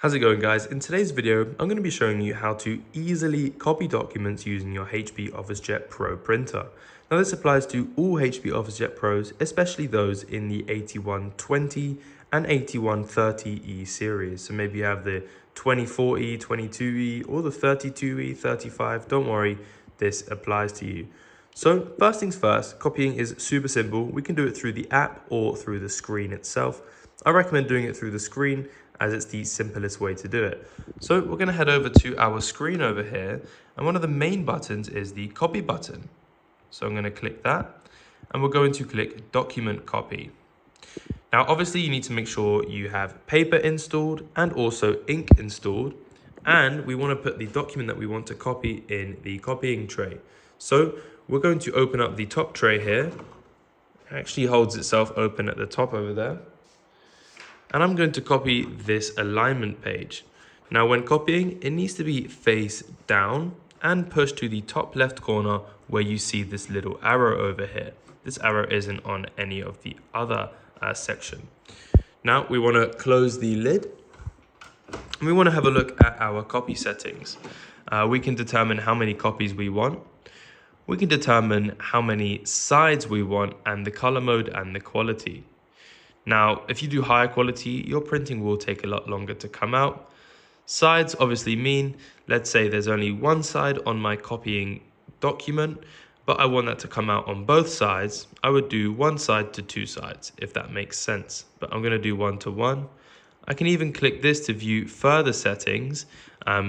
How's it going, guys? In today's video, I'm going to be showing you how to easily copy documents using your HP OfficeJet Pro printer. Now this applies to all HP OfficeJet Pros, especially those in the 8120 and 8130E series. So maybe you have the 24E, 22E, or the 32E, 35. Don't worry, this applies to you. So first things first, copying is super simple. We can do it through the app or through the screen itself. I recommend doing it through the screen as it's the simplest way to do it. So we're going to head over to our screen over here, and one of the main buttons is the copy button. So I'm going to click that, and we're going to click document copy. Now obviously you need to make sure you have paper installed and also ink installed, and we want to put the document that we want to copy in the copying tray. So we're going to open up the top tray here. It actually holds itself open at the top over there. And I'm going to copy this alignment page. Now when copying, it needs to be face down and push to the top left corner where you see this little arrow over here. This arrow isn't on any of the other section. Now we want to close the lid and we want to have a look at our copy settings. We can determine how many copies we want. We can determine how many sides we want and the color mode and the quality. Now, if you do higher quality, your printing will take a lot longer to come out. Sides obviously mean, let's say there's only one side on my copying document, but I want that to come out on both sides. I would do one side to two sides, if that makes sense. But I'm going to do 1 to 1. I can even click this to view further settings.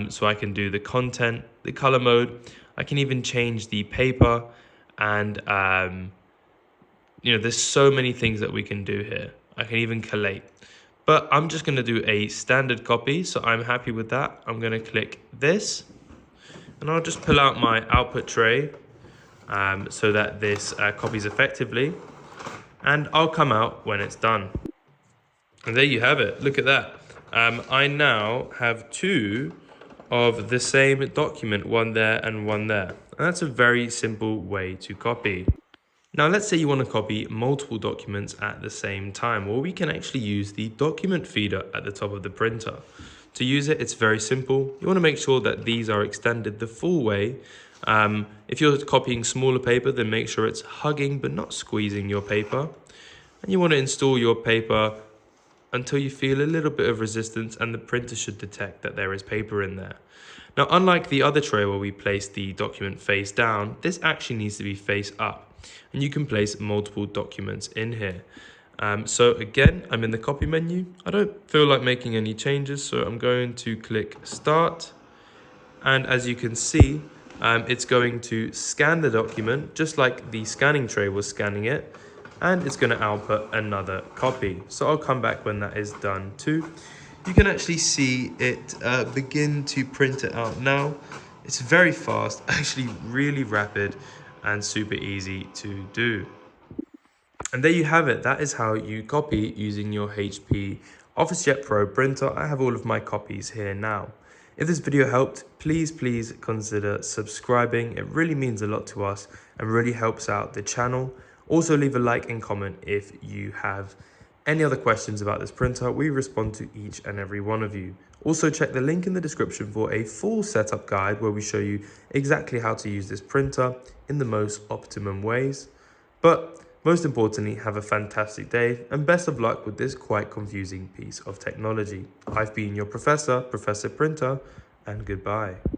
So I can do the content, the color mode. I can even change the paper and, there's so many things that we can do here. I can even collate, but I'm just going to do a standard copy. So I'm happy with that. I'm going to click this and I'll just pull out my output tray so that this copies effectively, and I'll come out when it's done. And there you have it. Look at that. I now have two of the same document, one there and one there. And that's a very simple way to copy. Now, let's say you want to copy multiple documents at the same time. Well, we can actually use the document feeder at the top of the printer. To use it, it's very simple. You want to make sure that these are extended the full way. If you're copying smaller paper, then make sure it's hugging but not squeezing your paper. And you want to install your paper until you feel a little bit of resistance, and the printer should detect that there is paper in there. Now, unlike the other tray where we place the document face down, this actually needs to be face up. And you can place multiple documents in here. So again, I'm in the copy menu. I don't feel like making any changes, so I'm going to click start. And as you can see, it's going to scan the document just like the scanning tray was scanning it. And it's going to output another copy. So I'll come back when that is done too. You can actually see it begin to print it out now. It's very fast, actually really rapid, and super easy to do. And there you have it. That is how you copy using your HP OfficeJet Pro printer. I have all of my copies here now. If this video helped, please consider subscribing. It really means a lot to us and really helps out the channel. Also leave a like and comment if you have any other questions about this printer. We respond to each and every one of you. Also check the link in the description for a full setup guide where we show you exactly how to use this printer in the most optimum ways. But most importantly, have a fantastic day and best of luck with this quite confusing piece of technology. I've been your Professor Printer, and goodbye.